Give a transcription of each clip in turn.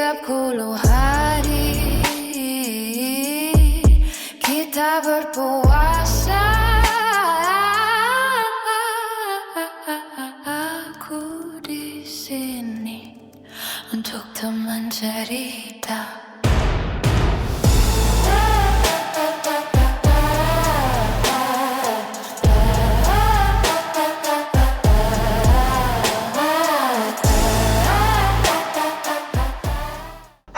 30 hari kita berpuasa. Aku di sini untuk teman cerita.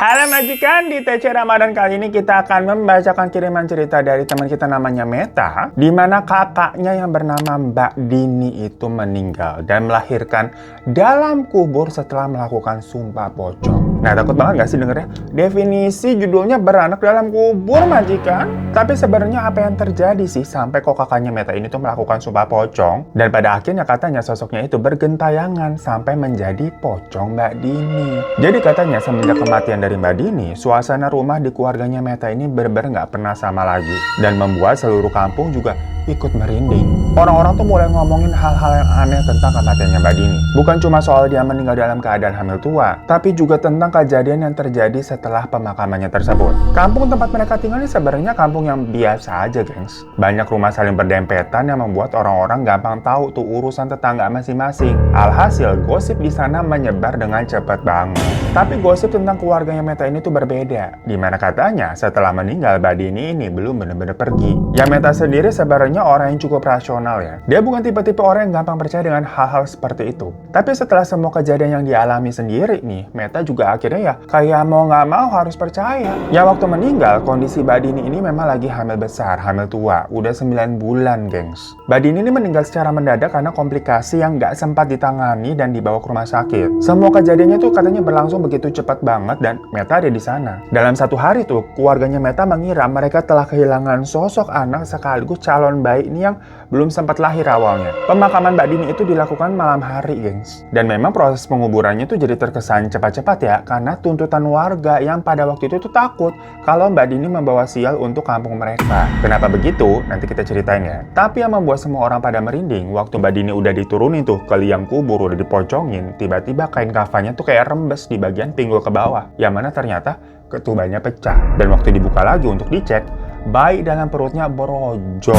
Halo majikan, di TC Ramadan kali ini kita akan membacakan kiriman cerita dari teman kita namanya Meta, di mana kakaknya yang bernama Mbak Dini itu meninggal dan melahirkan dalam kubur setelah melakukan sumpah pocong. Nah, takut banget gak sih dengernya? Definisi judulnya beranak dalam kubur majikan. Tapi sebenarnya apa yang terjadi sih sampai kok kakaknya Meta ini tuh melakukan sumpah pocong? Dan pada akhirnya katanya sosoknya itu bergentayangan sampai menjadi pocong Mbak Dini. Jadi katanya semenjak kematian dari Mbak Dini, suasana rumah di keluarganya Meta ini bener-bener nggak pernah sama lagi. Dan membuat seluruh kampung juga ikut merinding. Orang-orang tuh mulai ngomongin hal-hal yang aneh tentang kematiannya Mbak Dini. Bukan cuma soal dia meninggal dalam keadaan hamil tua, tapi juga tentang kejadian yang terjadi setelah pemakamannya tersebut. Kampung tempat mereka tinggal ini sebenarnya kampung yang biasa aja, gengs. Banyak rumah saling berdempetan yang membuat orang-orang gampang tahu tuh urusan tetangga masing-masing. Alhasil, gosip di sana menyebar dengan cepat banget. Tapi gosip tentang keluarganya Meta ini tuh berbeda. Dimana katanya setelah meninggal Mbak Dini ini belum benar-benar pergi. Ya Meta sendiri sebenarnya orang yang cukup rasional ya. Dia bukan tipe-tipe orang yang gampang percaya dengan hal-hal seperti itu. Tapi setelah semua kejadian yang dialami sendiri nih, Meta juga akhirnya ya kayak mau nggak mau harus percaya. Ya waktu meninggal, kondisi Mbak Dini ini memang lagi hamil besar, hamil tua. Udah 9 bulan, gengs. Mbak Dini ini meninggal secara mendadak karena komplikasi yang nggak sempat ditangani dan dibawa ke rumah sakit. Semua kejadiannya tuh katanya berlangsung begitu cepat banget dan Meta ada di sana. Dalam satu hari tuh, keluarganya Meta mengira mereka telah kehilangan sosok anak sekaligus calon bayi ini yang belum sempat lahir awalnya. Pemakaman Mbak Dini itu dilakukan malam hari, gengs. Dan memang proses penguburannya itu jadi terkesan cepat-cepat ya, karena tuntutan warga yang pada waktu itu tuh takut kalau Mbak Dini membawa sial untuk kampung mereka. Kenapa begitu? Nanti kita ceritain ya. Tapi yang membuat semua orang pada merinding, waktu Mbak Dini udah diturunin tuh ke liang kubur, udah dipocongin, tiba-tiba kain kafannya tuh kayak rembes di bagian pinggul ke bawah, yang mana ternyata ketubannya pecah. Dan waktu dibuka lagi untuk dicek, bayi dalam perutnya brojol.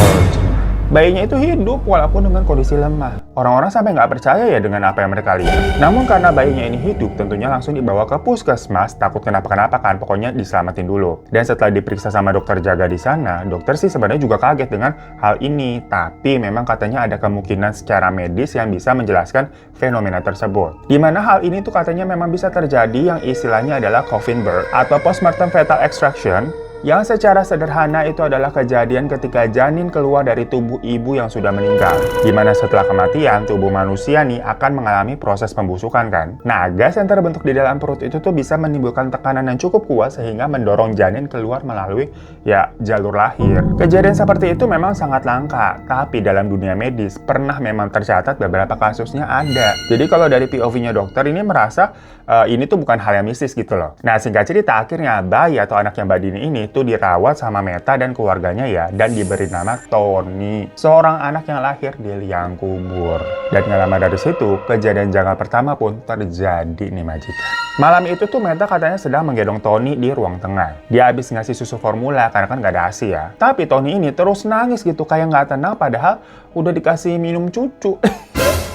Bayinya itu hidup walaupun dengan kondisi lemah. Orang-orang sampai nggak percaya ya dengan apa yang mereka lihat. Namun karena bayinya ini hidup, tentunya langsung dibawa ke puskesmas, takut kenapa-kenapa kan, pokoknya diselamatin dulu. Dan setelah diperiksa sama dokter jaga di sana, dokter sih sebenarnya juga kaget dengan hal ini. Tapi memang katanya ada kemungkinan secara medis yang bisa menjelaskan fenomena tersebut. Dimana hal ini tuh katanya memang bisa terjadi yang istilahnya adalah coffin birth atau postmortem fetal extraction, yang secara sederhana itu adalah kejadian ketika janin keluar dari tubuh ibu yang sudah meninggal. Dimana setelah kematian, tubuh manusia nih akan mengalami proses pembusukan kan. Nah, gas yang terbentuk di dalam perut itu tuh bisa menimbulkan tekanan yang cukup kuat sehingga mendorong janin keluar melalui ya jalur lahir. Kejadian seperti itu memang sangat langka, tapi dalam dunia medis pernah memang tercatat beberapa kasusnya ada. Jadi kalau dari POV-nya dokter ini merasa ini tuh bukan hal yang mistis gitu loh. Nah, singkat cerita akhirnya bayi atau anak yang Mbak Dini ini tuh dirawat sama Meta dan keluarganya ya, dan diberi nama Tony, seorang anak yang lahir di liang kubur. Dan gak lama dari situ, kejadian janggal pertama pun terjadi nih majikan. Malam itu tuh Meta katanya sedang menggendong Tony di ruang tengah. Dia habis ngasih susu formula karena kan gak ada ASI ya. Tapi Tony ini terus nangis gitu kayak gak tenang padahal udah dikasih minum cucu.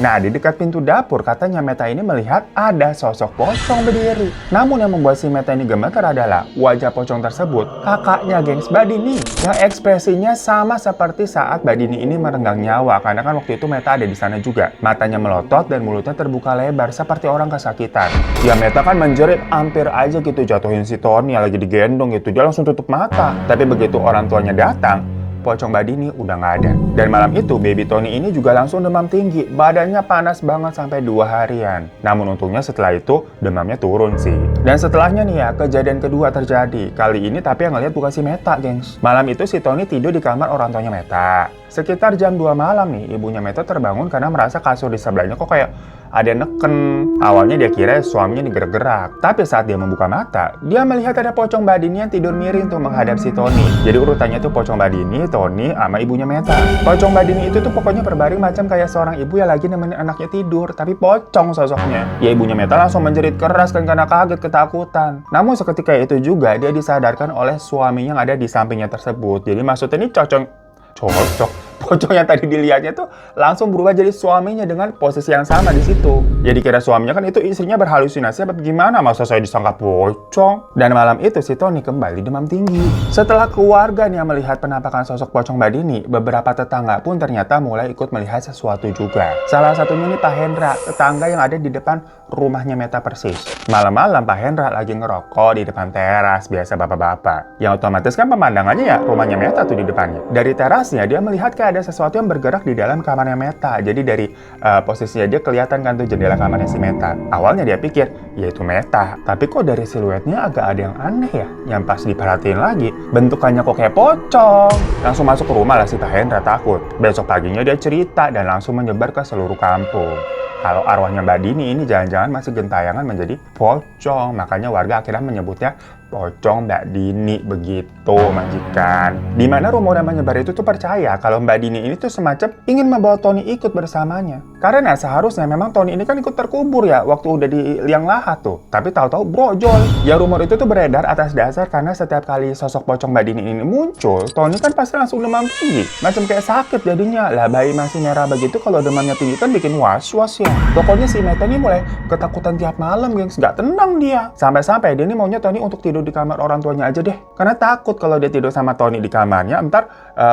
Nah, di dekat pintu dapur katanya Meta ini melihat ada sosok pocong berdiri. Namun yang membuat si Meta ini gemeter adalah wajah pocong tersebut kakaknya, gengs, Mbak Dini, yang ekspresinya sama seperti saat Mbak Dini ini merenggang nyawa, karena kan waktu itu Meta ada di sana juga. Matanya melotot dan mulutnya terbuka lebar seperti orang kesakitan. Ya Meta kan menjerit, hampir aja gitu jatuhin si Tony yang lagi digendong gitu. Dia langsung tutup mata. Tapi begitu orang tuanya datang, pocong Mbak Dini udah nggak ada. Dan malam itu, baby Tony ini juga langsung demam tinggi. Badannya panas banget sampai 2 harian. Namun untungnya setelah itu, demamnya turun sih. Dan setelahnya nih ya, kejadian kedua terjadi. Kali ini tapi yang ngeliat bukan si Meta, gengs. Malam itu si Tony tidur di kamar orang tuanya Meta. Sekitar jam 2 malam nih, ibunya Meta terbangun karena merasa kasur di sebelahnya kok kayak ada yang neken. Awalnya dia kira suaminya digerak-gerak. Tapi saat dia membuka mata, dia melihat ada pocong Mbak Dini yang tidur miring tuh menghadap si Tony. Jadi urutannya tuh pocong Mbak Dini, Tony, sama ibunya Meta. Pocong Mbak Dini itu tuh pokoknya berbaring macam kayak seorang ibu yang lagi nemenin anaknya tidur, tapi pocong sosoknya. Ya ibunya Meta langsung menjerit keras kan karena kaget ketakutan. Namun seketika itu juga dia disadarkan oleh suaminya yang ada di sampingnya tersebut. Jadi maksudnya ini cocok. Pocong yang tadi dilihatnya tuh langsung berubah jadi suaminya dengan posisi yang sama di situ. Jadi kira suaminya kan itu istrinya berhalusinasi apa gimana, masa saya disangka pocong. Dan malam itu si Tony kembali demam tinggi. Setelah keluarga nih yang melihat penampakan sosok pocong Mbak Dini, beberapa tetangga pun ternyata mulai ikut melihat sesuatu juga. Salah satunya nih Pak Hendra, tetangga yang ada di depan rumahnya Meta persis. Malam-malam Pak Hendra lagi ngerokok di depan teras biasa bapak-bapak. Yang otomatis kan pemandangannya ya rumahnya Meta tuh di depannya. Dari terasnya dia melihat kayak ada sesuatu yang bergerak di dalam kamarnya Meta. Jadi dari posisinya dia kelihatan kan tuh jendela kamarnya si Meta. Awalnya dia pikir, ya itu Meta. Tapi kok dari siluetnya agak ada yang aneh ya. Yang pas diperhatiin lagi, bentukannya kok kayak pocong. Langsung masuk ke rumah lah si Pak Hendra takut. Besok paginya dia cerita dan langsung menyebar ke seluruh kampung. Kalau arwahnya Mbak Dini ini jangan-jangan masih gentayangan menjadi pocong. Makanya warga akhirnya menyebutnya pocong Mbak Dini begitu majikan. Dimana rumor yang menyebar itu tuh percaya kalau Mbak Dini ini tuh semacam ingin membawa Tony ikut bersamanya. Karena seharusnya memang Tony ini kan ikut terkubur ya waktu udah di liang lahat tuh. Tapi tahu-tahu brojol. Ya rumor itu tuh beredar atas dasar karena setiap kali sosok pocong Mbak Dini ini muncul, Tony kan pasti langsung demam tinggi. Macam kayak sakit jadinya. Lah bayi masih merah begitu kalau demamnya tinggi kan bikin was-was ya. Pokoknya si Meta ini mulai ketakutan tiap malam gengs. Gak tenang dia. Sampai-sampai dia ini maunya Tony untuk tidur di kamar orang tuanya aja deh. Karena takut kalau dia tidur sama Tony di kamarnya, ntar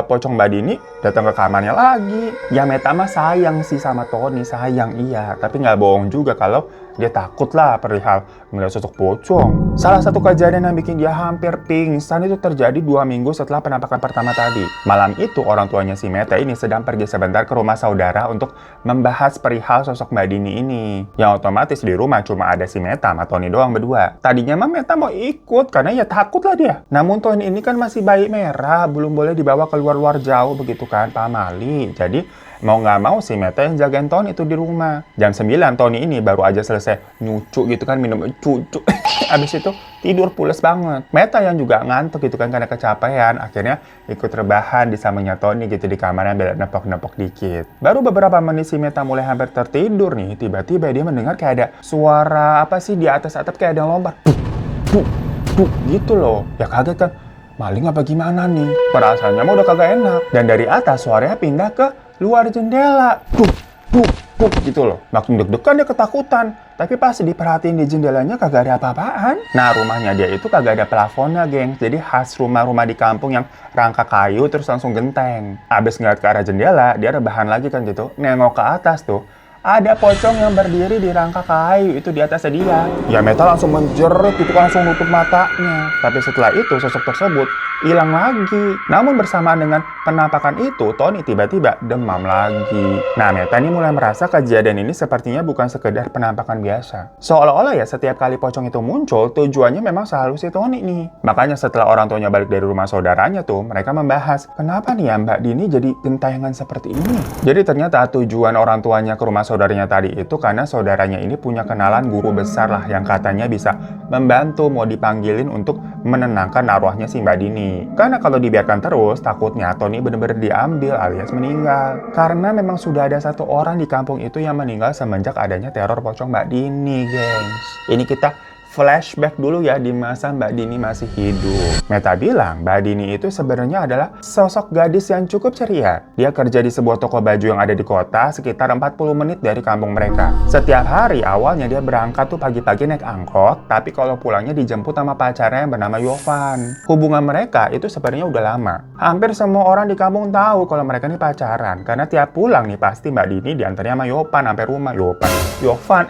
pocong Mbak Dini datang ke kamarnya lagi. Ya Meta mah sayang sih sama Tony, sayang iya. Tapi nggak bohong juga kalau dia takut lah perihal melihat sosok pocong. Salah satu kejadian yang bikin dia hampir pingsan itu terjadi 2 minggu setelah penampakan pertama tadi. Malam itu orang tuanya si Meta ini sedang pergi sebentar ke rumah saudara untuk membahas perihal sosok Mbak Dini ini. Yang otomatis di rumah cuma ada si Meta sama Tony doang berdua. Tadinya mah Meta mau ikut karena ya takut lah dia. Namun Tony ini kan masih bayi merah, belum boleh dibawa keluar-luar jauh begitu kan Pak Mali. Jadi mau nggak mau si Meta yang jagain Tony itu di rumah. Jam 9 Tony ini baru aja selesai nyucu gitu kan, minum cucu. Abis itu tidur pules banget. Meta yang juga ngantuk gitu kan karena kecapean. Akhirnya ikut rebahan di sampingnya Tony gitu di kamarnya biar nepok-nepok dikit. Baru beberapa menit si Meta mulai hampir tertidur nih. Tiba-tiba dia mendengar kayak ada suara apa sih di atas atap kayak ada yang lompat. Buk gitu loh. Ya kaget kan. Maling apa gimana nih? Perasaannya mah udah kagak enak. Dan dari atas suaranya pindah ke luar jendela. Buk gitu loh. Makin deg-degan dia ketakutan. Tapi pas diperhatiin di jendelanya kagak ada apa-apaan. Nah rumahnya dia itu kagak ada plafonnya geng. Jadi khas rumah-rumah di kampung yang rangka kayu terus langsung genteng. Abis ngeliat ke arah jendela dia rebahan lagi kan gitu. Nengok ke atas tuh. Ada pocong yang berdiri di rangka kayu itu di atasnya dia. Ya Meta langsung menjerit itu langsung nutup matanya. Tapi setelah itu sosok tersebut hilang lagi. Namun bersamaan dengan penampakan itu, Tony tiba-tiba demam lagi. Nah Meta ini mulai merasa kejadian ini sepertinya bukan sekedar penampakan biasa. Seolah-olah ya setiap kali pocong itu muncul, tujuannya memang selalu si Tony nih. Makanya setelah orang tuanya balik dari rumah saudaranya tuh, mereka membahas, kenapa nih ya Mbak Dini jadi gentayangan seperti ini? Jadi ternyata tujuan orang tuanya ke rumah saudaranya tadi itu karena saudaranya ini punya kenalan guru besar lah yang katanya bisa membantu mau dipanggilin untuk menenangkan arwahnya si Mbak Dini. Karena kalau dibiarkan terus takutnya Tony benar-benar diambil alias meninggal. Karena memang sudah ada satu orang di kampung itu yang meninggal semenjak adanya teror pocong Mbak Dini, gengs. Ini kita flashback dulu ya di masa Mbak Dini masih hidup. Meta bilang Mbak Dini itu sebenarnya adalah sosok gadis yang cukup ceria. Dia kerja di sebuah toko baju yang ada di kota sekitar 40 menit dari kampung mereka. Setiap hari awalnya dia berangkat tuh pagi-pagi naik angkot, tapi kalau pulangnya dijemput sama pacarnya yang bernama Yovan. Hubungan mereka itu sebenarnya udah lama. Hampir semua orang di kampung tahu kalau mereka ini pacaran karena tiap pulang nih pasti Mbak Dini diantarnya sama Yovan sampai rumah. Yovan.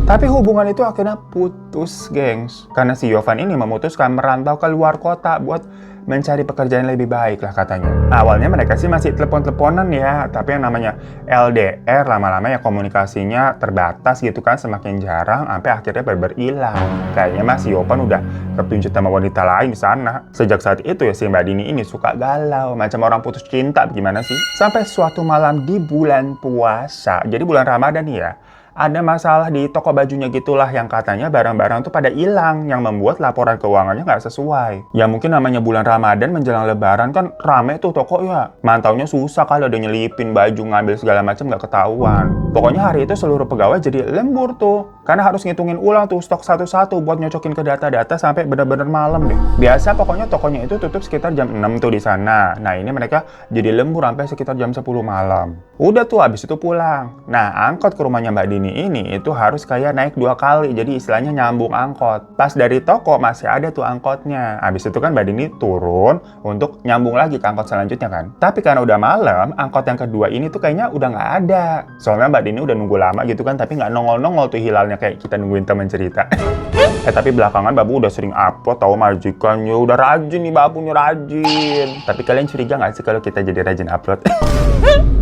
Tapi hubungan itu akhirnya putus, gengs. Karena si Yovan ini memutuskan merantau ke luar kota buat mencari pekerjaan yang lebih baik lah katanya. Awalnya mereka sih masih telepon-teleponan ya, tapi yang namanya LDR lama-lama ya komunikasinya terbatas gitu kan, semakin jarang sampai akhirnya bener-bener hilang. Kayaknya Mas Yovan udah ketunjuk sama wanita lain di sana. Sejak saat itu ya si Mbak Dini ini suka galau, macam orang putus cinta gimana sih? Sampai suatu malam di bulan puasa, jadi bulan Ramadan ya, ada masalah di toko bajunya gitulah yang katanya barang-barang tuh pada hilang yang membuat laporan keuangannya nggak sesuai. Ya mungkin namanya bulan Ramadan menjelang Lebaran kan rame tuh toko ya. Mantaunya susah kalau ada nyelipin baju ngambil segala macam nggak ketahuan. Pokoknya hari itu seluruh pegawai jadi lembur tuh karena harus ngitungin ulang tuh stok satu-satu buat nyocokin ke data-data sampai bener-bener malam deh. Biasa pokoknya tokonya itu tutup sekitar jam 6 tuh di sana. Nah ini mereka jadi lembur sampai sekitar jam 10 malam. Udah tuh habis itu pulang. Nah angkot ke rumahnya Mbak Dini ini itu harus kayak naik 2 kali. Jadi istilahnya nyambung angkot. Pas dari toko masih ada tuh angkotnya. Habis itu kan Mbak Dini turun untuk nyambung lagi ke angkot selanjutnya kan. Tapi karena udah malam, angkot yang kedua ini tuh kayaknya udah nggak ada. Soalnya Mbak Dini udah nunggu lama gitu kan, tapi nggak nongol-nongol tuh hilalnya kayak kita nungguin teman cerita. Tapi belakangan Babu udah sering upload tahu majikannya. Udah rajin nih Babunya rajin. Tapi kalian curiga nggak sih kalau kita jadi rajin upload?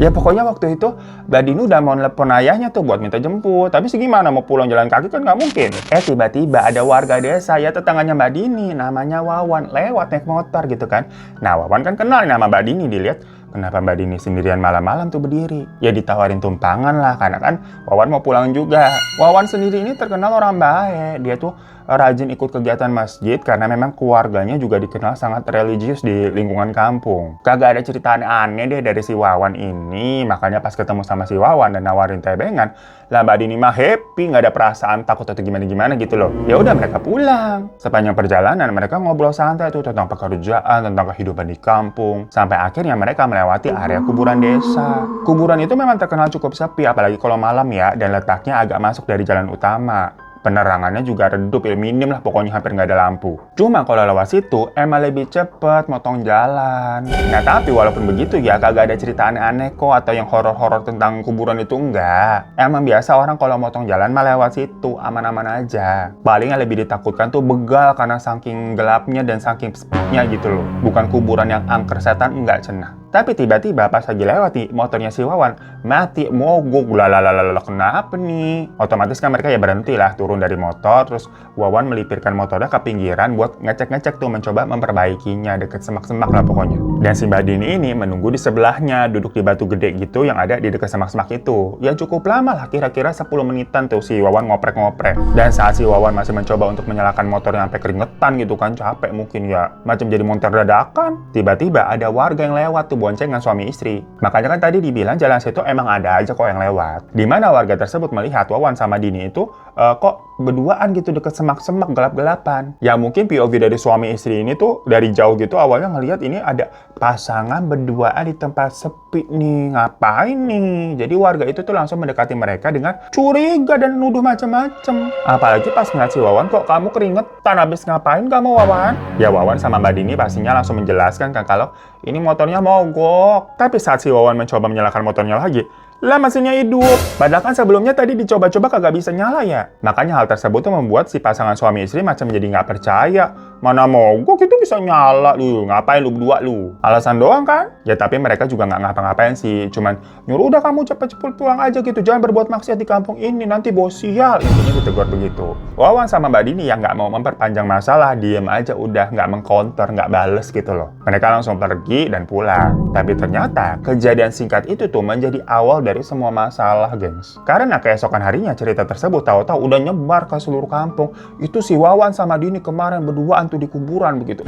Ya pokoknya waktu itu Mbak Dini udah mau nelpon ayahnya tuh buat minta jemput. Tapi segimana mau pulang jalan kaki kan nggak mungkin. Tiba-tiba ada warga desa ya tetangganya Mbak Dini. Namanya Wawan. Lewat naik motor gitu kan. Nah Wawan kan kenal nama Mbak Dini. Dilihat kenapa Mbak Dini sendirian malam-malam tuh berdiri. Ya ditawarin tumpangan lah karena kan Wawan mau pulang juga. Wawan sendiri ini terkenal orang baik. Dia tuh rajin ikut kegiatan masjid karena memang keluarganya juga dikenal sangat religius di lingkungan kampung. Kagak ada cerita aneh deh dari si Wawan ini. Makanya pas ketemu sama si Wawan dan nawarin tebengan, lah Mbak Dini mah happy, nggak ada perasaan takut atau gimana-gimana gitu loh. Ya udah mereka pulang. Sepanjang perjalanan mereka ngobrol santai tuh tentang pekerjaan, tentang kehidupan di kampung. Sampai akhirnya mereka melewati area kuburan desa. Kuburan itu memang terkenal cukup sepi, apalagi kalau malam ya, dan letaknya agak masuk dari jalan utama. Penerangannya juga redup, minim lah pokoknya hampir nggak ada lampu. Cuma kalau lewat situ emang lebih cepet motong jalan. Nah tapi walaupun begitu ya kagak ada cerita aneh-aneh kok atau yang horor-horor tentang kuburan itu enggak. Emang biasa orang kalau motong jalan mah lewat situ aman-aman aja. Paling yang lebih ditakutkan tuh begal karena saking gelapnya dan saking sepinya gitu loh. Bukan kuburan yang angker setan enggak cenah. Tapi tiba-tiba pas lagi lewat nih, motornya si Wawan mati mogok. Lalalala, kenapa nih? Otomatis kan mereka ya berhenti lah, turun dari motor. Terus Wawan melipirkan motornya ke pinggiran buat ngecek-ngecek tuh, mencoba memperbaikinya deket semak-semak lah pokoknya. Dan si Mbak Dini ini menunggu di sebelahnya, duduk di batu gede gitu yang ada di deket semak-semak itu. Ya cukup lama lah, kira-kira 10 menitan tuh si Wawan ngoprek-ngoprek. Dan saat si Wawan masih mencoba untuk menyalakan motornya sampai keringetan gitu kan, capek mungkin ya, macam jadi montir dadakan. Tiba-tiba ada warga yang lewat tuh boncengan suami istri. Makanya kan tadi dibilang jalan situ emang ada aja kok yang lewat. Dimana warga tersebut melihat Wawan sama Dini itu kok berduaan gitu deket semak-semak gelap-gelapan. Ya mungkin POV dari suami istri ini tuh dari jauh gitu awalnya ngelihat ini ada pasangan berduaan di tempat sepi nih. Ngapain nih? Jadi warga itu tuh langsung mendekati mereka dengan curiga dan nuduh macam-macam. Apalagi pas ngeliat si Wawan, kok kamu keringetan, habis ngapain kamu Wawan? Ya Wawan sama Mbak Dini pastinya langsung menjelaskan kan kalau ini motornya mogok. Tapi saat si Wawan mencoba menyalakan motornya lagi, lah mesinnya hidup. Padahal kan sebelumnya tadi dicoba-coba kagak bisa nyala ya. Makanya hal tersebut tuh membuat si pasangan suami istri macam jadi nggak percaya. Mana mogok itu bisa nyala lu, ngapain lu berdua lu? Alasan doang kan? Ya tapi mereka juga nggak ngapa-ngapain sih. Cuman nyuruh udah kamu cepet-cepet pulang aja gitu. Jangan berbuat maksiat di kampung ini, nanti bos sial. Intinya ditegur begitu. Wawan sama Mbak Dini yang nggak mau memperpanjang masalah, diem aja udah, nggak mengcounter, nggak bales gitu loh. Mereka langsung pergi dan pulang. Tapi ternyata kejadian singkat itu tuh menjadi awal dari semua masalah, gengs. Karena keesokan harinya cerita tersebut tahu-tahu udah nyebar ke seluruh kampung. Itu si Wawan sama Dini kemarin berduaan tuh di kuburan begitu.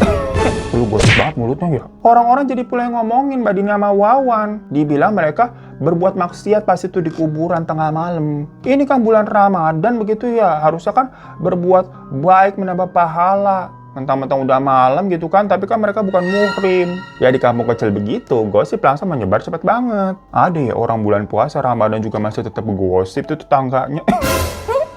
Lu gosip banget mulutnya ya. Orang-orang jadi mulai ngomongin Mbak Dini sama Wawan. Dibilang mereka berbuat maksiat pas itu di kuburan tengah malam. Ini kan bulan Ramadan begitu ya. Harusnya kan berbuat baik menambah pahala. Mentang-mentang udah malam gitu kan, tapi kan mereka bukan muhrim. Ya di kampung kecil begitu, gosip langsung menyebar cepet banget. Ada ya orang bulan puasa Ramadan juga masih tetap gosip tuh tetangganya.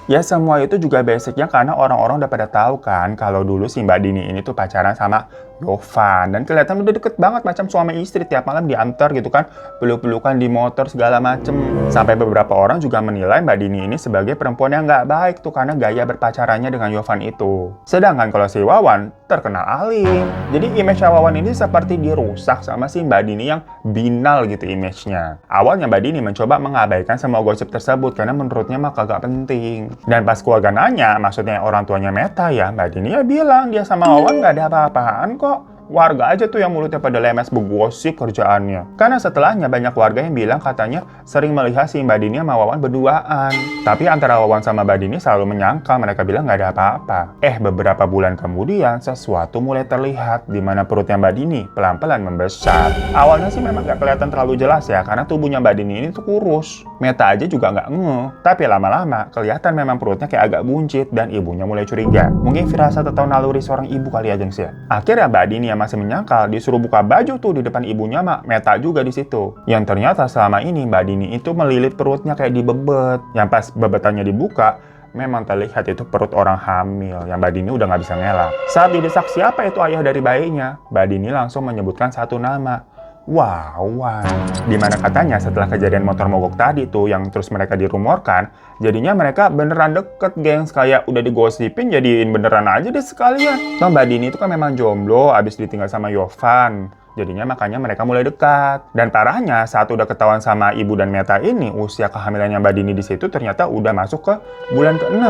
Ya semua itu juga basicnya karena orang-orang udah pada tahu kan kalau dulu si Mbak Dini ini tuh pacaran sama Yovan. Dan kelihatan udah deket banget macam suami istri, tiap malam diantar gitu kan, peluk-pelukan di motor segala macem. Sampai beberapa orang juga menilai Mbak Dini ini sebagai perempuan yang nggak baik tuh karena gaya berpacarannya dengan Yovan itu. Sedangkan kalau si Wawan terkenal alim. Jadi image Wawan ini seperti dirusak sama si Mbak Dini yang binal gitu image-nya. Awalnya Mbak Dini mencoba mengabaikan semua gosip tersebut karena menurutnya mah kagak penting. Dan pas keluarga nanya, maksudnya orang tuanya Meta ya, Mbak Dini ya bilang dia sama Wawan nggak ada apa-apaan kok. warga aja tuh yang mulutnya pada lemes begosip kerjaannya. Karena setelahnya banyak warga yang bilang katanya sering melihat si Mbak Dini sama Wawan berduaan. Tapi antara Wawan sama Mbak Dini selalu menyangkal, mereka bilang nggak ada apa-apa. Beberapa bulan kemudian sesuatu mulai terlihat di mana perutnya Mbak Dini pelan-pelan membesar. Awalnya sih memang nggak kelihatan terlalu jelas ya, karena tubuhnya Mbak Dini ini tuh kurus. Meta aja juga nggak ngeh. Tapi lama-lama kelihatan memang perutnya kayak agak buncit dan ibunya mulai curiga. Mungkin firasat atau naluri seorang ibu kali ya, gengs ya. Akhirnya Mbak Dini yang masih menyangkal disuruh buka baju tuh di depan ibunya, Meta juga di situ. Yang ternyata selama ini Mbak Dini itu melilit perutnya kayak dibebet. Yang pas bebetannya dibuka, memang terlihat itu perut orang hamil yang Mbak Dini udah nggak bisa ngelak. Saat didesak siapa itu ayah dari bayinya, Mbak Dini langsung menyebutkan satu nama, Wawan. Dimana katanya setelah kejadian motor mogok tadi tuh yang terus mereka dirumorkan, jadinya mereka beneran deket, gengs. Kayak udah digosipin jadiin beneran aja deh sekalian. Mbak Dini itu kan memang jomblo abis ditinggal sama Yovan. Jadinya makanya mereka mulai dekat. Dan parahnya saat udah ketahuan sama ibu dan Meta ini, usia kehamilannya Mbak Dini di situ ternyata udah masuk ke bulan ke-6.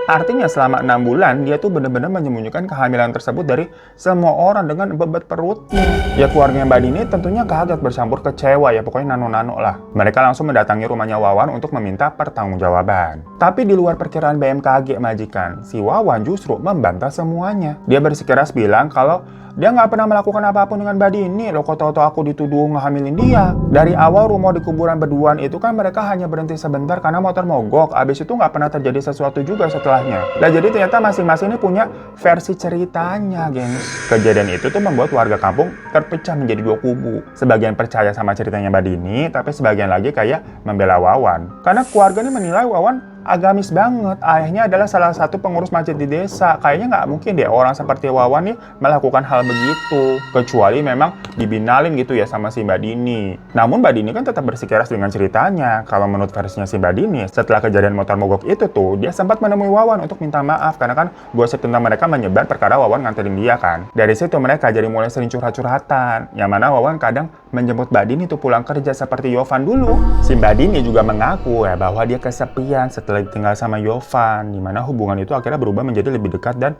Artinya selama 6 bulan dia tuh bener-bener menyembunyikan kehamilan tersebut dari semua orang dengan bebet perutnya. Ya keluarga Mbak Dini tentunya kaget, bercampur kecewa ya, pokoknya nano-nano lah. Mereka langsung mendatangi rumahnya Wawan untuk meminta pertanggungjawaban. Tapi di luar perkiraan BMKG majikan, si Wawan justru membantah semuanya. Dia bersikeras bilang kalau dia nggak pernah melakukan apapun dengan Mbak Dini. Loh, kok tahu-tahu aku dituduh ngehamilin dia. Dari awal rumor di kuburan berduaan itu kan mereka hanya berhenti sebentar karena motor mogok. Abis itu nggak pernah terjadi sesuatu juga setelahnya. Nah jadi ternyata masing-masing ini punya versi ceritanya, gengs. Kejadian itu tuh membuat warga kampung terpecah menjadi dua kubu. Sebagian percaya sama ceritanya Mbak Dini, tapi sebagian lagi kayak membela Wawan. Karena keluarga ini menilai Wawan agamis banget. Ayahnya adalah salah satu pengurus masjid di desa. Kayaknya nggak mungkin deh orang seperti Wawan nih melakukan hal begitu. Kecuali memang dibinalin gitu ya sama si Mbak Dini. Namun Mbak Dini kan tetap bersikeras dengan ceritanya. Kalau menurut versinya si Mbak Dini, setelah kejadian motor mogok itu tuh, dia sempat menemui Wawan untuk minta maaf. Karena kan gosip tentang mereka menyebar perkara Wawan nganterin dia kan. Dari situ mereka jadi mulai sering curhat-curhatan. Yang mana Wawan kadang menjemput Mbak Dini tuh pulang kerja seperti Yovan dulu. Si Mbak Dini juga mengaku ya bahwa dia kesepian setelah tinggal sama Yovan, dimana hubungan itu akhirnya berubah menjadi lebih dekat dan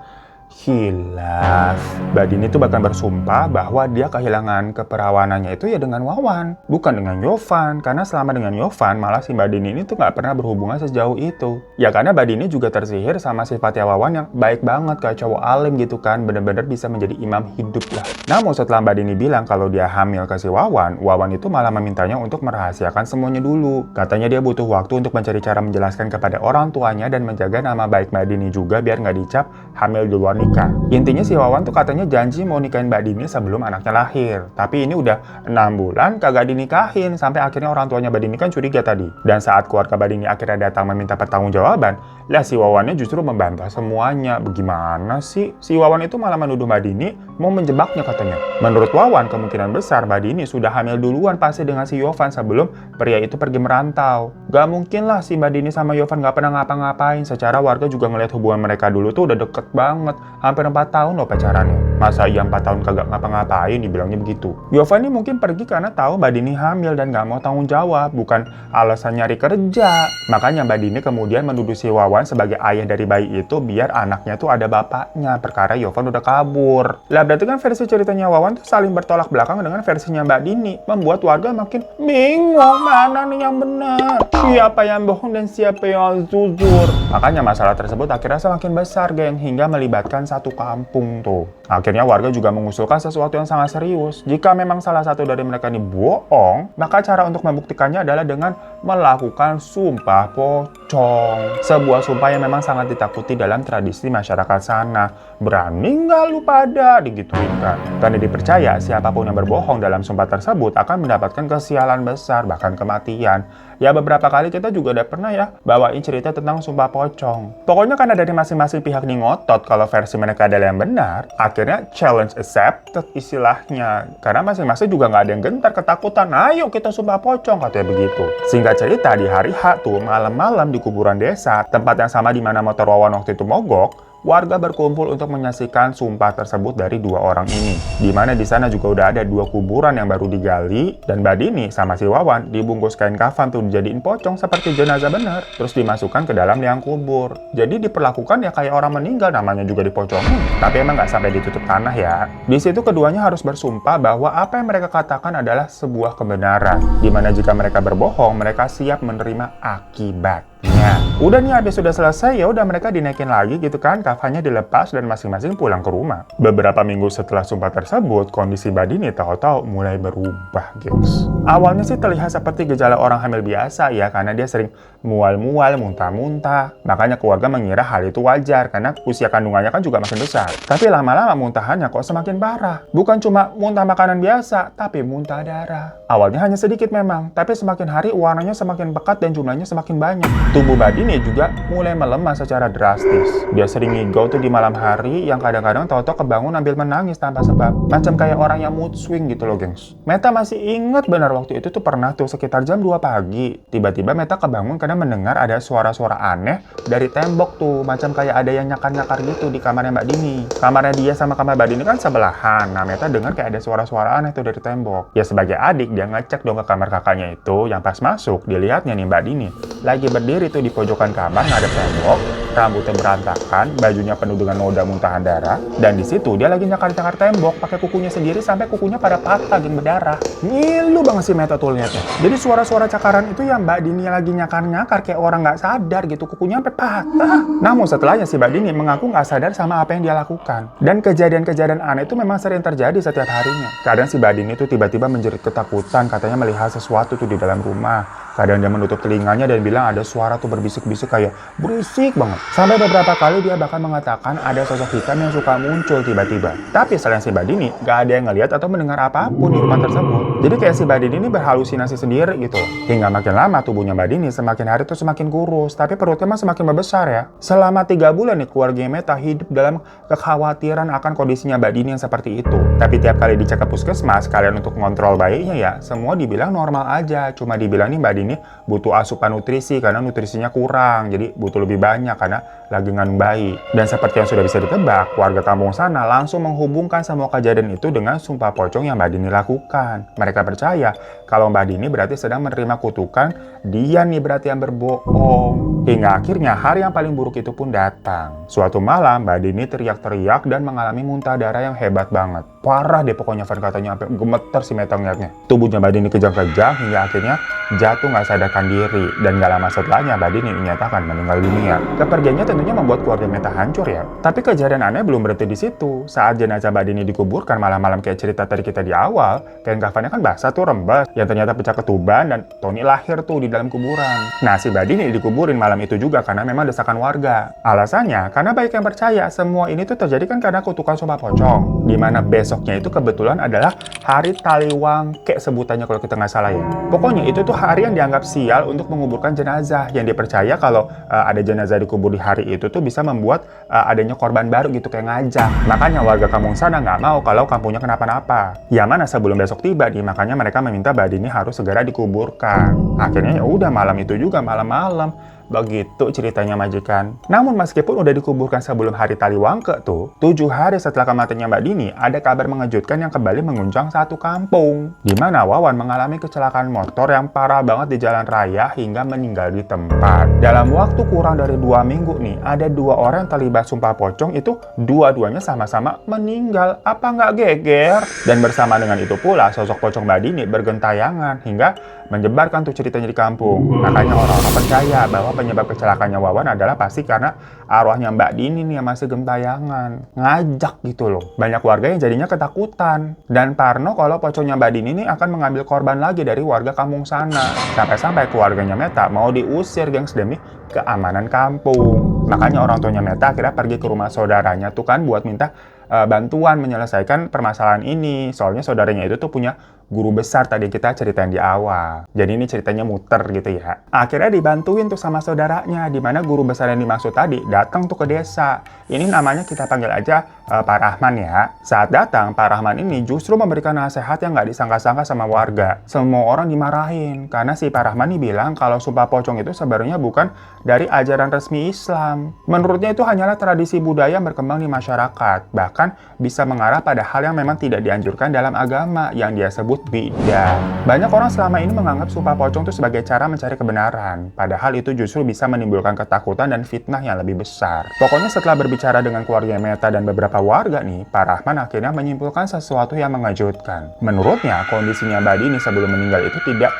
hilaf. Mbak Dini itu bahkan bersumpah bahwa dia kehilangan keperawanannya itu ya dengan Wawan, bukan dengan Yovan. Karena selama dengan Yovan, malah si Mbak Dini ini tuh nggak pernah berhubungan sejauh itu. Ya karena Mbak Dini juga tersihir sama sifatnya Wawan yang baik banget, kayak cowok alim gitu kan, bener-bener bisa menjadi imam hidup lah. Namun setelah Mbak Dini bilang kalau dia hamil ke si Wawan, Wawan itu malah memintanya untuk merahasiakan semuanya dulu. Katanya dia butuh waktu untuk mencari cara menjelaskan kepada orang tuanya dan menjaga nama baik Mbak Dini juga biar nggak dicap hamil di luar nikah. Intinya si Wawan tuh katanya janji mau nikahin Mbak Dini sebelum anaknya lahir. Tapi ini udah 6 bulan kagak dinikahin, sampai akhirnya orang tuanya Mbak Dini kan curiga tadi. Dan saat keluarga Mbak Dini akhirnya datang meminta pertanggungjawaban, lah si Wawannya justru membantah semuanya. Bagaimana sih? Si Wawan itu malah menuduh Mbak Dini mau menjebaknya katanya. Menurut Wawan, kemungkinan besar Mbak Dini sudah hamil duluan pasti dengan si Yovan sebelum pria itu pergi merantau. Gak mungkin lah si Mbak Dini sama Yovan gak pernah ngapa-ngapain. Secara warga juga ngeliat hubungan mereka dulu tuh udah deket banget. Hampir 4 tahun loh pacarannya. Masa iya 4 tahun kagak ngapa-ngapain, dibilangnya begitu. Yovan ini mungkin pergi karena tahu Mbak Dini hamil dan gak mau tanggung jawab, bukan alasan nyari kerja. Makanya Mbak Dini kemudian menuduh si Wawan sebagai ayah dari bayi itu biar anaknya tuh ada bapaknya, perkara Yovan udah kabur. Lah berarti kan versi ceritanya Wawan tuh saling bertolak belakang dengan versinya Mbak Dini, membuat warga makin bingung mana nih yang benar, siapa yang bohong dan siapa yang jujur. Makanya masalah tersebut akhirnya semakin besar, geng, hingga melibatkan satu kampung tuh. Akhirnya warga juga mengusulkan sesuatu yang sangat serius. Jika memang salah satu dari mereka ini bohong, maka cara untuk membuktikannya adalah dengan melakukan sumpah pocong. Sebuah sumpah yang memang sangat ditakuti dalam tradisi masyarakat sana. Berani nggak lu pada? Digituin kan. Karena dipercaya siapapun yang berbohong dalam sumpah tersebut akan mendapatkan kesialan besar, bahkan kematian. Ya beberapa kali kita juga udah pernah ya bawain cerita tentang sumpah pocong. Pokoknya karena dari masing-masing pihak nih ngotot kalau versi mereka adalah yang benar, akhirnya challenge accepted istilahnya. Karena masing-masing juga nggak ada yang gentar ketakutan. Ayo kita sumpah pocong, katanya begitu. Singkat cerita, di hari H tuh malam-malam di kuburan desa, tempat yang sama di mana motor Wawan waktu itu mogok, warga berkumpul untuk menyaksikan sumpah tersebut dari dua orang ini. Di mana di sana juga udah ada dua kuburan yang baru digali, dan Mbak Dini sama si Wawan dibungkus kain kafan tuh dijadiin pocong seperti jenazah bener, terus dimasukkan ke dalam liang kubur. Jadi diperlakukan ya kayak orang meninggal, namanya juga dipocongin. Tapi emang nggak sampai ditutup tanah ya. Di situ keduanya harus bersumpah bahwa apa yang mereka katakan adalah sebuah kebenaran. Dimana jika mereka berbohong, mereka siap menerima akibatnya. Udah nih, habis sudah selesai, ya udah mereka dinaikin lagi gitu kan, kafannya dilepas dan masing-masing pulang ke rumah. Beberapa minggu setelah sumpah tersebut, kondisi Mbak Dini tahu-tahu mulai berubah, gengs. Awalnya sih terlihat seperti gejala orang hamil biasa ya, karena dia sering mual-mual, muntah-muntah. Makanya keluarga mengira hal itu wajar karena usia kandungannya kan juga makin besar. Tapi lama-lama muntahannya kok semakin parah. Bukan cuma muntah makanan biasa, tapi muntah darah. Awalnya hanya sedikit memang, tapi semakin hari warnanya semakin pekat dan jumlahnya semakin banyak. Tubuh Mbak Dini juga mulai melemah secara drastis. Dia sering ngigau tuh di malam hari yang kadang-kadang tahu-tahu kebangun ambil menangis tanpa sebab. Macam kayak orang yang mood swing gitu loh, gengs. Meta masih inget benar waktu itu tuh pernah tuh sekitar jam 2 pagi. Tiba-tiba Meta kebangun karena mendengar ada suara-suara aneh dari tembok tuh. Macam kayak ada yang nyakar-nyakar gitu di kamarnya Mbak Dini. Kamarnya dia sama kamar Mbak Dini kan sebelahan. Nah, Meta dengar kayak ada suara-suara aneh tuh dari tembok. Ya sebagai adik, dia ngecek dong ke kamar kakaknya itu. Yang pas masuk, dilihatnya nih Mbak Dini lagi berdiri tuh di pojokan kamar ngadep tembok, rambutnya berantakan, bajunya penuh dengan noda muntahan darah, dan di situ dia lagi nyakar-nyakar tembok pakai kukunya sendiri sampai kukunya pada patah dan berdarah. Ngilu banget sih Meta tuh liatnya. Jadi suara-suara cakaran itu ya Mbak Dini lagi nyakar-nyakar kayak orang nggak sadar gitu, kukunya sampai patah. Namun setelahnya si Mbak Dini mengaku nggak sadar sama apa yang dia lakukan. Dan kejadian-kejadian aneh itu memang sering terjadi setiap harinya. Kadang si Mbak Dini tuh tiba-tiba menjerit ketakutan, katanya melihat sesuatu tuh di dalam rumah. Kadang dia menutup telinganya dan bilang ada suara tuh berbisik-bisik kayak berisik banget. Sampai beberapa kali dia bahkan mengatakan ada sosok hitam yang suka muncul tiba-tiba. Tapi selain si Mbak Dini, gak ada yang ngelihat atau mendengar apapun di rumah tersebut. Jadi kayak si Mbak Dini ini berhalusinasi sendiri gitu. Hingga makin lama tubuhnya Mbak Dini semakin hari tuh semakin kurus, tapi perutnya mah semakin membesar ya. Selama 3 bulan nih keluarga Meta hidup dalam kekhawatiran akan kondisinya Mbak Dini yang seperti itu. Tapi tiap kali dicek ke puskesmas, kalian untuk mengontrol bayinya ya, semua dibilang normal aja. Cuma dibilang nih Mbak Dini ini butuh asupan nutrisi karena nutrisinya kurang, jadi butuh lebih banyak karena lagi ngandung bayi. Dan seperti yang sudah bisa ditebak, warga kampung sana langsung menghubungkan semua kejadian itu dengan sumpah pocong yang Mbak Dini lakukan. Mereka percaya kalau Mbak Dini berarti sedang menerima kutukan, dia nih berarti yang berbohong. Hingga akhirnya hari yang paling buruk itu pun datang. Suatu malam Mbak Dini teriak-teriak dan mengalami muntah darah yang hebat banget. Parah deh pokoknya, Van, katanya sampai gemeter si Meta ngeliatnya. Tubuhnya Mbak Dini kejang-kejang hingga akhirnya jatuh nggak sadarkan diri. Dan gak lama setelahnya Mbak Dini dinyatakan meninggal dunia. Kepergiannya tentunya membuat keluarga Meta hancur ya. Tapi kejadian aneh belum berhenti di situ. Saat jenazah Mbak Dini dikuburkan malam-malam kayak cerita tadi kita di awal, kain kafannya kan basah tuh, rembes, yang ternyata pecah ketuban dan Tony lahir tuh di dalam kuburan. Nah, si Mbak Dini dikuburin malam itu juga karena memang desakan warga. Alasannya karena banyak yang percaya semua ini tuh terjadi kan karena kutukan sumpah pocong. Dimana besoknya itu kebetulan adalah hari Taliwangke sebutannya kalau kita nggak salah ya. Pokoknya itu tuh hari yang dianggap sial untuk menguburkan jenazah, yang dipercaya kalau ada jenazah dikubur di hari itu tuh bisa membuat adanya korban baru gitu kayak ngajak. Makanya warga kampung sana nggak mau kalau kampungnya kenapa-napa. Ya mana sebelum besok tiba nih, makanya mereka meminta Mbak Dini harus segera dikuburkan. Akhirnya ya udah malam itu juga malam-malam. Begitu ceritanya majikan. Namun meskipun udah dikuburkan sebelum hari Taliwangke tuh, 7 hari setelah kematiannya Mbak Dini, ada kabar mengejutkan yang kembali mengunjang satu kampung. Di mana Wawan mengalami kecelakaan motor yang parah banget di jalan raya hingga meninggal di tempat. Dalam waktu kurang dari 2 minggu nih, ada 2 orang yang terlibat sumpah pocong itu dua-duanya sama-sama meninggal. Apa nggak geger? Dan bersama dengan itu pula, sosok pocong Mbak Dini bergentayangan hingga menyebarkan tuh ceritanya di kampung. Makanya orang-orang percaya bahwa penyebab kecelakaannya Wawan adalah pasti karena arwahnya Mbak Dini nih yang masih gentayangan. Ngajak gitu loh. Banyak warga yang jadinya ketakutan dan parno kalau pocongnya Mbak Dini ini akan mengambil korban lagi dari warga kampung sana. Sampai-sampai keluarganya Meta mau diusir, gengs, demi keamanan kampung. Makanya orang tuanya Meta akhirnya pergi ke rumah saudaranya tuh kan buat minta bantuan menyelesaikan permasalahan ini. Soalnya saudaranya itu tuh punya guru besar tadi kita ceritain di awal. Jadi ini ceritanya muter gitu ya. Akhirnya dibantuin tuh sama saudaranya, di mana guru besar yang dimaksud tadi datang tuh ke desa. Ini namanya kita panggil aja Pak Rahman ya. Saat datang, Pak Rahman ini justru memberikan nasihat yang nggak disangka-sangka sama warga. Semua orang dimarahin, karena si Pak Rahman ini bilang kalau sumpah pocong itu sebenarnya bukan dari ajaran resmi Islam. Menurutnya itu hanyalah tradisi budaya yang berkembang di masyarakat. Bahkan bisa mengarah pada hal yang memang tidak dianjurkan dalam agama, yang dia sebut bidah. Banyak orang selama ini menganggap sumpah pocong itu sebagai cara mencari kebenaran. Padahal itu justru bisa menimbulkan ketakutan dan fitnah yang lebih besar. Pokoknya setelah berbicara dengan keluarga Meta dan beberapa warga nih, Pak Rahman akhirnya menyimpulkan sesuatu yang mengejutkan. Menurutnya, kondisinya Mbak Dini sebelum meninggal itu tidak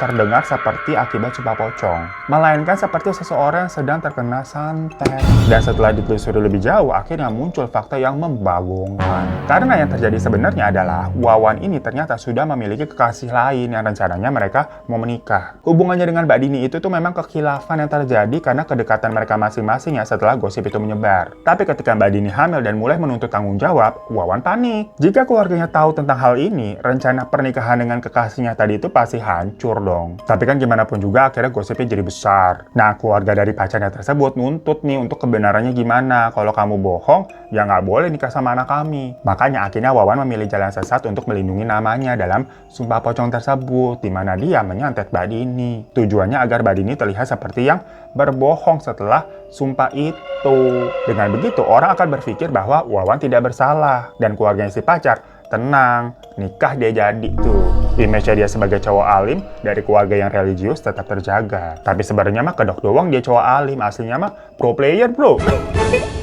terdengar seperti akibat sumpah pocong, melainkan seperti seseorang yang sedang terkena santet. Dan setelah ditelusuri lebih jauh, akhirnya muncul fakta yang membagongkan. Karena yang terjadi sebenarnya adalah Wawan ini ternyata sudah memiliki kekasih lain yang rencananya mereka mau menikah. Hubungannya dengan Mbak Dini itu tuh memang kekhilafan yang terjadi karena kedekatan mereka masing-masing ya setelah gosip itu menyebar. Tapi ketika Mbak Dini hamil dan mulai menuntut tanggung jawab, Wawan panik. Jika keluarganya tahu tentang hal ini, rencana pernikahan dengan kekasihnya tadi itu pasti hancur dong. Tapi kan gimana pun juga akhirnya gosipnya jadi besar. Nah, keluarga dari pacarnya tersebut nuntut nih untuk kebenarannya gimana. Kalau kamu bohong, ya nggak boleh nikah sama anak kami. Makanya akhirnya Wawan memilih jalan sesat untuk melindungi namanya dalam sumpah pocong tersebut, di mana dia menyantet Mbak Dini. Tujuannya agar Mbak Dini terlihat seperti yang berbohong setelah sumpah itu. Dengan begitu, orang akan berpikir bahwa Wawan tidak bersalah. Dan keluarganya si pacar tenang, nikah dia jadi tuh. Image dia sebagai cowok alim dari keluarga yang religius tetap terjaga. Tapi sebenarnya mah kedok doang dia cowok alim, aslinya mah pro player bro.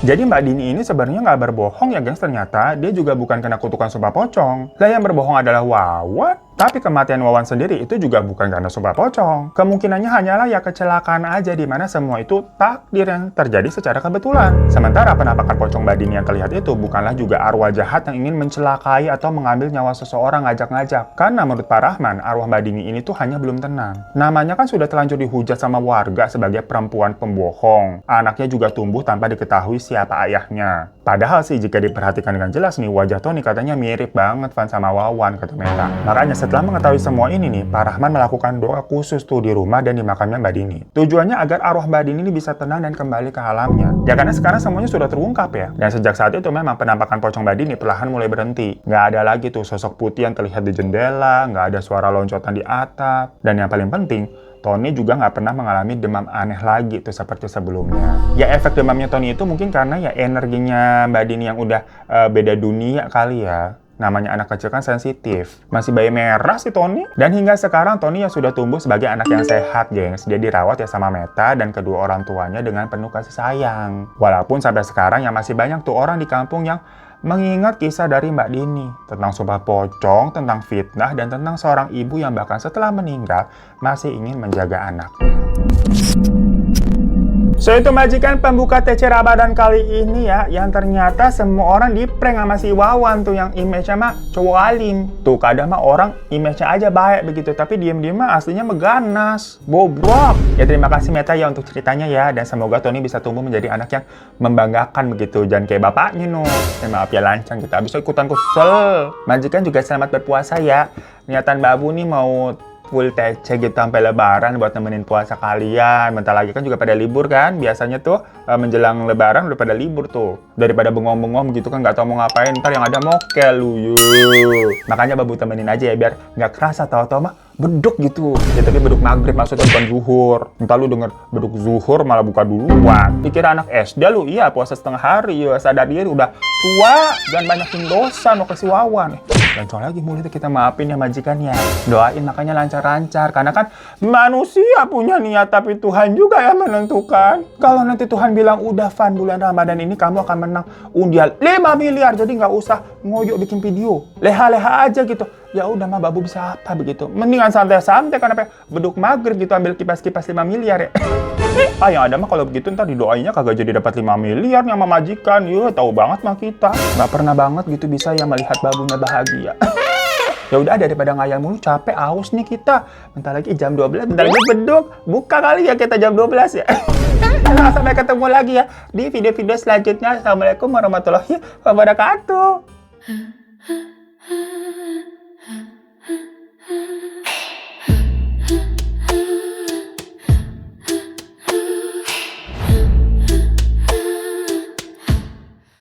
Jadi Mbak Dini ini sebenarnya nggak berbohong ya gengs, ternyata dia juga bukan kena kutukan sumpah pocong. Lah yang berbohong adalah Wawan. Tapi kematian Wawan sendiri itu juga bukan karena sumpah pocong. Kemungkinannya hanyalah ya kecelakaan aja, di mana semua itu takdir yang terjadi secara kebetulan. Sementara penampakan pocong Mbak Dini yang terlihat itu bukanlah juga arwah jahat yang ingin mencelakai atau mengambil nyawa seseorang ngajak-ngajak. Karena menurut Pak Rahman, arwah Mbak Dini ini tuh hanya belum tenang. Namanya kan sudah terlanjur dihujat sama warga sebagai perempuan pembohong. Anaknya juga tumbuh tanpa diketahui siapa ayahnya. Padahal sih jika diperhatikan dengan jelas nih, wajah Tony katanya mirip banget Van sama Wawan, kata Meta. Makanya setelah mengetahui semua ini nih, Pak Rahman melakukan doa khusus tuh di rumah dan di makamnya Mbak Dini. Tujuannya agar arwah Mbak Dini ini bisa tenang dan kembali ke alamnya. Ya karena sekarang semuanya sudah terungkap ya. Dan sejak saat itu memang penampakan pocong Mbak Dini perlahan mulai berhenti. Nggak ada lagi tuh sosok putih yang terlihat di jendela, nggak ada suara loncotan di atap. Dan yang paling penting, Tony juga nggak pernah mengalami demam aneh lagi tuh seperti sebelumnya. Ya efek demamnya Tony itu mungkin karena ya energinya Mbak Dini yang udah beda dunia kali ya. Namanya anak kecil kan sensitif. Masih bayi merah sih Tony. Dan hingga sekarang Tony ya sudah tumbuh sebagai anak yang sehat gengs. Dia dirawat ya sama Meta dan kedua orang tuanya dengan penuh kasih sayang. Walaupun sampai sekarang ya masih banyak tuh orang di kampung yang mengingat kisah dari Mbak Dini tentang sumpah pocong, tentang fitnah, dan tentang seorang ibu yang bahkan setelah meninggal masih ingin menjaga anaknya. So itu majikan pembuka TC Ramadan kali ini ya, yang ternyata semua orang di prank sama si Wawan tuh yang image-nya mah cowok alim. Tuh kadang mah orang image-nya aja baik begitu, tapi diem-diem mah aslinya meganas, bobrok. Ya terima kasih Meta ya untuk ceritanya ya, dan semoga Tony bisa tumbuh menjadi anak yang membanggakan begitu, jangan kayak bapaknya no. Maaf ya lancang kita, abis itu ikutan kesel. Majikan juga selamat berpuasa ya. Niatan Babu nih mau full TC gitu sampai lebaran buat nemenin puasa kalian. Bentar lagi kan juga pada libur kan. Biasanya tuh menjelang lebaran udah pada libur tuh. Daripada bengong-bengong gitu kan nggak tahu mau ngapain. Ntar yang ada mokel lu. Makanya Babu temenin aja ya biar nggak kerasa tahu-tahu mah beduk gitu. Ya tapi beduk maghrib maksudnya bukan zuhur. Entar lu denger beduk zuhur malah buka duluan. Pikir anak SD lu, iya puasa setengah hari ya. Sadar diri udah tua. Jangan banyakin dosa mau kasih Wawan. Lancang lagi mulai kita maafin ya majikannya. Doain makanya lancar-lancar. Karena kan manusia punya niat tapi Tuhan juga yang menentukan. Kalau nanti Tuhan bilang udah Van bulan Ramadan ini kamu akan menang undial 5 miliar. Jadi nggak usah ngoyok bikin video. Leha-leha aja gitu. Ya udah mah Babu bisa apa begitu. Mendingan santai-santai kan apa beduk mager gitu ambil kipas-kipas 5 miliar ya. Yang ada mah kalau begitu ntar didoainya kagak jadi dapat 5 miliar yang majikan. Tahu banget mah kita. Nggak pernah banget gitu bisa ya melihat Babunya bahagia. Ya udah daripada ngayal mulu capek aus nih kita. Bentar lagi jam 12, bentar lagi beduk. Buka kali ya kita jam 12 ya. Nah, sampai ketemu lagi ya di video-video selanjutnya. Assalamualaikum warahmatullahi wabarakatuh.